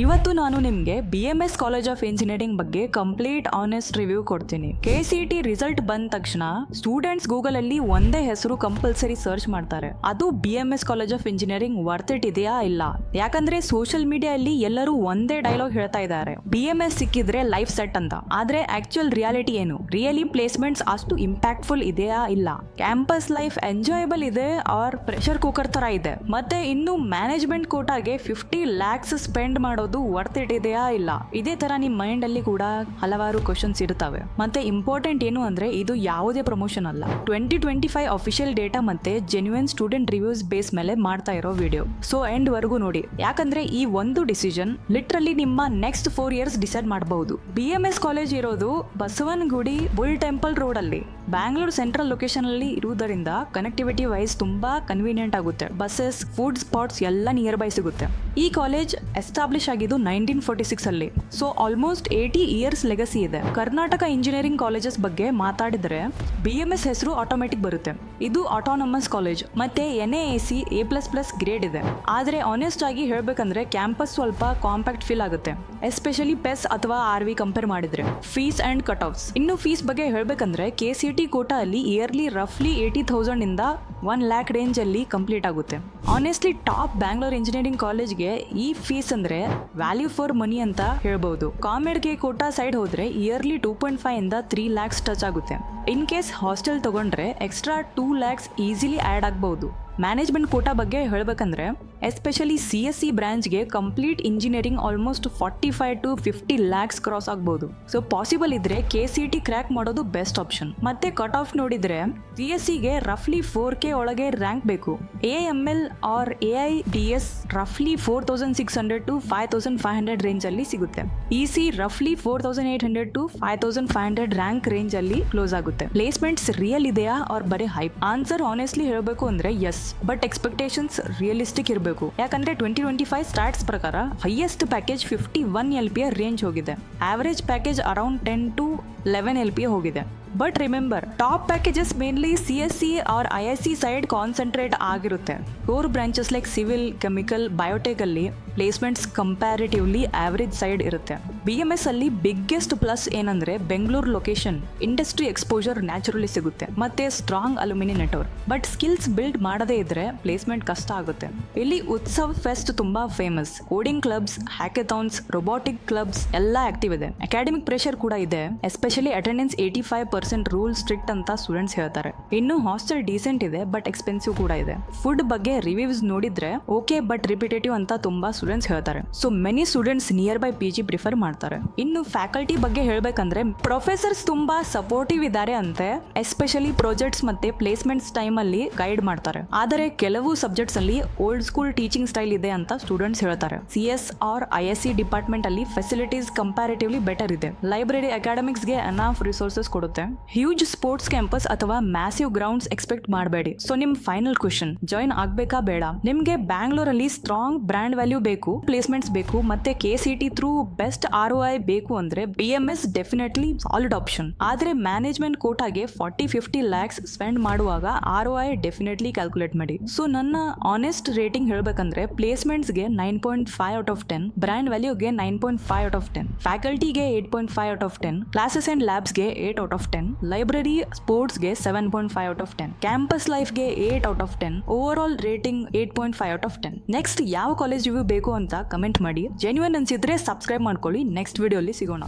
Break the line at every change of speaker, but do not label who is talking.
ಇವತ್ತು ನಾನು ನಿಮಗೆ BMS ಕಾಲೇಜ್ ಆಫ್ ಇಂಜಿನಿಯರಿಂಗ್ ಬಗ್ಗೆ ಕಂಪ್ಲೀಟ್ ಆನೆಸ್ಟ್ ರಿವ್ಯೂ ಕೊಡ್ತೀನಿ. KCET ರಿಸಲ್ಟ್ ಬಂದ ತಕ್ಷಣ ಸ್ಟೂಡೆಂಟ್ಸ್ ಗೂಗಲ್ ಅಲ್ಲಿ ಒಂದೇ ಹೆಸರು ಕಂಪಲ್ಸರಿ ಸರ್ಚ್ ಮಾಡ್ತಾರೆ, ಅದು BMS college of engineering worth it ಇದೆಯಾ ಇಲ್ಲ. ಯಾಕಂದ್ರೆ ಸೋಷಿಯಲ್ ಮೀಡಿಯಾ ಅಲ್ಲಿ ಎಲ್ಲರೂ ಒಂದೇ ಡೈಲಾಗ್ ಹೇಳ್ತಾ ಇದ್ದಾರೆ, BMS ಸಿಕ್ಕಿದ್ರೆ ಲೈಫ್ ಸೆಟ್ ಅಂತ. ಆದ್ರೆ ಆಕ್ಚುಯಲ್ ರಿಯಾಲಿಟಿ ಏನು? ರಿಯಲಿ ಪ್ಲೇಸ್ಮೆಂಟ್ಸ್ ಅಷ್ಟು ಇಂಪ್ಯಾಕ್ಟ್ಫುಲ್ ಇದೆಯಾ ಇಲ್ಲ, ಕ್ಯಾಂಪಸ್ ಲೈಫ್ ಎಂಜಾಯಬಲ್ ಇದೆ ಆರ್ ಪ್ರೆಷರ್ ಕುಕ್ಕರ್ ತರ ಇದೆ, ಮತ್ತೆ ಇನ್ನು ಮ್ಯಾನೇಜ್ಮೆಂಟ್ ಕೋಟಾಗೆ 50 lakhs ಸ್ಪೆಂಡ್ ಮಾಡೋದು ವರ್ತ್ ಇಟ್ ಇದೆಯಾ ಇಲ್ಲ. ಇದೇ ತರ ನಿಮ್ ಮೈಂಡ್ ಅಲ್ಲಿ ಕೂಡ ಹಲವಾರು ಕ್ವಶನ್ಸ್ ಇರ್ತವೆ. ಮತ್ತೆ ಇಂಪಾರ್ಟೆಂಟ್ ಏನು ಅಂದ್ರೆ ಇದು ಯಾವುದೇ ಪ್ರಮೋಷನ್ ಅಲ್ಲ, 2025 ಅಫಿಷಿಯಲ್ ಡೇಟಾ ಮತ್ತೆ ಜೆನ್ಯೂನ್ ಸ್ಟೂಡೆಂಟ್ ರಿವ್ಯೂಸ್ ಬೇಸ್ ಮೇಲೆ ಮಾಡ್ತಾ ಇರೋ ವಿಡಿಯೋ. ಸೊ ಎಂಡ್ ವರೆಗೂ ನೋಡಿ, ಯಾಕಂದ್ರೆ ಈ ಒಂದು ಡಿಸಿಷನ್ ಲಿಟ್ರಲಿ ನಿಮ್ಮ ನೆಕ್ಸ್ಟ್ 4 years ಡಿಸೈಡ್ ಮಾಡಬಹುದು. BMS ಕಾಲೇಜ್ ಇರೋದು ಬಸವನಗುಡಿ ಬುಲ್ ಟೆಂಪಲ್ ರೋಡ್ ಅಲ್ಲಿ, ಬ್ಯಾಂಗ್ಳೂರ್ ಸೆಂಟ್ರಲ್ ಲೊಕೇಶನ್ ಅಲ್ಲಿ ಇರುವುದರಿಂದ ಕನೆಕ್ಟಿವಿಟಿ ವೈಸ್ ತುಂಬಾ ಕನ್ವೀನಿಯಂಟ್ ಆಗುತ್ತೆ. ಬಸ್ಸಸ್, ಫುಡ್ ಸ್ಪಾಟ್ಸ್ ಎಲ್ಲ ನಿಯರ್ ಬೈ ಸಿಗುತ್ತೆ. ಈ ಕಾಲೇಜ್ ಎಸ್ಟಾಬ್ಲಿಷ್ ಆಗಿದ್ದು 1946 ಅಲ್ಲಿ, ಸೊ ಆಲ್ಮೋಸ್ಟ್ 80 years ಲೆಗಸಿ ಇದೆ. ಕರ್ನಾಟಕ ಇಂಜಿನಿಯರಿಂಗ್ ಕಾಲೇಜಸ್ ಬಗ್ಗೆ ಮಾತಾಡಿದ್ರೆ BMS ಹೆಸರು ಆಟೋಮೆಟಿಕ್ ಬರುತ್ತೆ. ಇದು ಆಟೋನಮಸ್ ಕಾಲೇಜ್ ಮತ್ತೆ NAAC A++ ಗ್ರೇಡ್ ಇದೆ. ಆದ್ರೆ ಆನೆಸ್ಟ್ ಆಗಿ ಹೇಳ್ಬೇಕಂದ್ರೆ ಕ್ಯಾಂಪಸ್ ಸ್ವಲ್ಪ ಕಾಂಪ್ಯಾಕ್ಟ್ ಫೀಲ್ ಆಗುತ್ತೆ, ಎಸ್ಪೆಷಲಿ PES ಅಥವಾ RV ಕಂಪೇರ್ ಮಾಡಿದ್ರೆ. ಫೀಸ್ ಅಂಡ್ ಕಟ್ ಆಫ್ಸ್, ಇನ್ನು ಫೀಸ್ ಬಗ್ಗೆ ಹೇಳ್ಬೇಕಂದ್ರೆ KCET ಕೋಟಾ ಅಲ್ಲಿ ಇಯರ್ಲಿ ರಫ್ಲಿ 80,000 ಇಂದ 1 lakh ರೇಂಜ್ ಅಲ್ಲಿ ಕಂಪ್ಲೀಟ್ ಆಗುತ್ತೆ. ಆನೆಸ್ಟ್ಲಿ ಟಾಪ್ ಬ್ಯಾಂಗ್ಳೂರ್ ಇಂಜಿನಿಯರಿಂಗ್ ಕಾಲೇಜ್ಗೆ ಈ ಫೀಸ್ ಅಂದ್ರೆ ವ್ಯಾಲ್ಯೂ ಫಾರ್ ಮನಿ ಅಂತ ಹೇಳ್ಬಹುದು. ಕಾಮೆಡ್ಗೆ ಕೋಟಾ ಸೈಡ್ ಹೋದ್ರೆ ಇಯರ್ಲಿ 2.5 ಇಂದ 3 lakhs ಟಚ್ ಆಗುತ್ತೆ. ಇನ್ ಕೇಸ್ ಹಾಸ್ಟೆಲ್ ತಗೊಂಡ್ರೆ ಎಕ್ಸ್ಟ್ರಾ 2 lakhs ಈಸಿಲಿ ಆಡ್ ಆಗಬಹುದು. ಮ್ಯಾನೇಜ್ಮೆಂಟ್ ಕೋಟಾ ಬಗ್ಗೆ ಹೇಳ್ಬೇಕಂದ್ರೆ ಎಸ್ಪೆಷಲಿ CSE ಬ್ರಾಂಚ್ಗೆ complete engineering almost 45 to 50 lakhs cross ಆಗ್ಬಹುದು. ಸೊ ಪಾಸಿಬಲ್ ಇದ್ರೆ KCET ಕ್ರ್ಯಾಕ್ ಮಾಡೋದು ಬೆಸ್ಟ್ ಆಪ್ಷನ್. ಮತ್ತೆ ಕಟ್ ಆಫ್ ನೋಡಿದ್ರೆ CSEಗೆ ರಫ್ಲಿ 4K ಒಳಗೆ ರ್ಯಾಂಕ್ ಬೇಕು. AML ಆರ್ AIDS ರಫ್ಲಿ 4,600 to 5,500 ರೇಂಜ್ ಅಲ್ಲಿ ಸಿಗುತ್ತೆ. EC ರಫ್ಲಿ 4,800 to 5,500 ರ್ಯಾಂಕ್ ರೇಂಜ್ ಅಲ್ಲಿ ಕ್ಲೋಸ್ ಆಗುತ್ತೆ. ಪ್ಲೇಸ್ಮೆಂಟ್ಸ್ ರಿಯಲ್ ಇದೆಯಾ ಆರ್ ಬರೀ ಹೈಪ್? ಆನ್ಸರ್ ಆನೆಸ್ಟ್ಲಿ ಹೇಳ್ಬೇಕು ಅಂದ್ರೆ ಎಸ್, ಬಟ್ ಎಕ್ಸ್ಪೆಕ್ಟೇಷನ್ಸ್ ರಿಯಲಿಸ್ಟಿಕ್ ಇರಬೇಕು. ಯಾಕಂದ್ರೆ 2025 ಸ್ಟಾರ್ಟ್ಸ್ ಪ್ರಕಾರ ಹೈಯೆಸ್ಟ್ ಪ್ಯಾಕೇಜ್ 51 LPA ರೇಂಜ್ ಹೋಗಿದೆ. Average package around 10 to 11 LPA ಹೋಗಿದೆ. But remember, top packages mainly CSE or IIC side concentrate ಆಗಿರುತ್ತೆ. Core branches like civil, chemical, biotech ಅಲ್ಲಿ placements comparatively average side ಇರುತ್ತೆ. BMS ಅಲ್ಲಿ biggest plus ಏನಂದ್ರೆ Bengaluru location, industry exposure naturally ಸಿಗುತ್ತೆ, ಮತ್ತೆ strong alumni network. But skills build ಮಾಡದೇ ಇದ್ರೆ placement ಕಷ್ಟ ಆಗುತ್ತೆ. ಇಲ್ಲಿ ಉತ್ಸವ್ ಫೆಸ್ಟ್ ತುಂಬಾ famous, coding clubs, hackathons, robotic clubs ಎಲ್ಲ ಆಕ್ಟಿವ್ ಇದೆ. ಅಕಾಡೆಮಿಕ್ ಪ್ರೆಷರ್ ಕೂಡ ಇದೆ, ಎಸ್ಪೆಷಲಿ ಅಟೆಂಡೆನ್ಸ್ 85% ರೂಲ್ ಸ್ಟ್ರಿಕ್ಟ್ ಅಂತ ಸ್ಟೂಡೆಂಟ್ಸ್ ಹೇಳ್ತಾರೆ. ಇನ್ನು ಹಾಸ್ಟೆಲ್ ಡೀಸೆಂಟ್ ಇದೆ, ಬಟ್ ಎಕ್ಸ್ಪೆನ್ಸಿವ್ ಕೂಡ ಇದೆ. ಫುಡ್ ಬಗ್ಗೆ ರಿವ್ಯೂಸ್ ನೋಡಿದ್ರೆ ಓಕೆ ಬಟ್ ರಿಪಿಟೇಟಿವ್ ಅಂತ ತುಂಬಾ ಸ್ಟೂಡೆಂಟ್ಸ್ ಹೇಳ್ತಾರೆ. So many students near by PG prefer ಮಾಡ್ತಾರೆ. ಇನ್ನು ಫ್ಯಾಕಲ್ಟಿ ಬಗ್ಗೆ ಹೇಳ್ಬೇಕಂದ್ರೆ ಪ್ರೊಫೆಸರ್ಸ್ ತುಂಬಾ ಸಪೋರ್ಟಿವ್ ಇದ್ದಾರೆ ಅಂತೆ, ಎಸ್ಪೆಷಲಿ ಪ್ರಾಜೆಕ್ಟ್ಸ್ ಮತ್ತೆ ಪ್ಲೇಸ್ಮೆಂಟ್ಸ್ ಟೈಮ್ ಅಲ್ಲಿ ಗೈಡ್ ಮಾಡ್ತಾರೆ. ಆದರೆ ಕೆಲವು ಸಬ್ಜೆಕ್ಟ್ಸ್ ಅಲ್ಲಿ ಓಲ್ಡ್ ಸ್ಕೂಲ್ ಟೀಚಿಂಗ್ ಸ್ಟೈಲ್ ಇದೆ ಅಂತ ಸ್ಟೂಡೆಂಟ್ಸ್ ಹೇಳ್ತಾರೆ. CS ಆರ್ ISC ಡಿಪಾರ್ಟ್ಮೆಂಟ್ ಅಲ್ಲಿ ಫೆಸಿಲಿಟೀಸ್ ಕಂಪ್ಯಾರಿಟಿವ್ಲಿ ಬೆಟರ್ ಇದೆ. ಲೈಬ್ರರಿ, ಅಕಾಡೆಮಿಕ್ಸ್ ಗೆ ಎನಾಫ್ ರಿಸೋರ್ಸಸ್ ಕೊಡುತ್ತೆ. ಹ್ಯೂಜ್ ಸ್ಪೋರ್ಟ್ಸ್ ಕ್ಯಾಂಪಸ್ ಅಥವಾ ಮ್ಯಾಸಿವ್ ಗ್ರೌಂಡ್ಸ್ ಎಕ್ಸ್ಪೆಕ್ಟ್ ಮಾಡಬೇಡಿ. ಸೊ ನಿಮ್ ಫೈನಲ್ ಕ್ವೆಶ್ಚನ್, ಜಾಯಿನ್ ಆಗ್ಬೇಕಾ ಬೇಡ? ನಿಮ್ಗೆ ಬ್ಯಾಂಗ್ಳೂರಲ್ಲಿ ಸ್ಟ್ರಾಂಗ್ ಬ್ರಾಂಡ್ ವ್ಯಾಲ್ಯೂ ಬೇಕು, ಪ್ಲೇಸ್ಮೆಂಟ್ಸ್ ಬೇಕು, ಮತ್ತೆ KCET ಥ್ರೂ ಬೆಸ್ಟ್ ROI ಬೇಕು ಅಂದ್ರೆ BMS ಡೆಫಿನೆಟ್ಲಿ ಸಾಲಿಡ್ ಆಪ್ಷನ್. ಆದ್ರೆ ಮ್ಯಾನೇಜ್ಮೆಂಟ್ ಕೋಟಾಗೆ 40-50 lakhs ಸ್ಪೆಂಡ್ ಮಾಡುವಾಗ ROI ಡೆಫಿನೆಟ್ಲಿ ಕ್ಯಾಲ್ಕುಲೇಟ್ ಮಾಡಿ. ಸೊ ನನ್ನ ಆನೆಸ್ಟ್ ರೇಟಿಂಗ್ ಹೇಳ್ಬೇಕಂದ್ರೆ ಪ್ಲೇಸ್ಮೆಂಟ್ಸ್ಗೆ 9.5 out of 10, ಬ್ರಾಂಡ್ ವ್ಯಾಲ್ಯೂಗೆ 9.5 out of 10, ಫ್ಯಾಕಲ್ಟಿಗೆ 8.5 out of 10, ಕ್ಲಾಸಸ್ ಅಂಡ್ ಲ್ಯಾಬ್ಸ್ಗೆ 8 out of 10, ಲೈಬ್ರರಿ ಸ್ಪೋರ್ಟ್ಸ್ಗೆ 7.5 out of 10, ಕ್ಯಾಂಪಸ್ ಲೈಫ್ಗೆ 8 out of 10, overall rating 8.5 out of 10. Next ಯಾವ ಕಾಲೇಜ್ ರಿವ್ಯೂ ಬೇಕು ಅಂತ ಕಮೆಂಟ್ ಮಾಡಿ. ಜೆನ್ಯೂನ್ ಅನ್ಸಿದ್ರೆ ಸಬ್ಸ್ಕ್ರೈಬ್ ಮಾಡ್ಕೊಳ್ಳಿ. ನೆಕ್ಸ್ಟ್ ವಿಡಿಯೋಲಿ ಸಿಗೋಣ.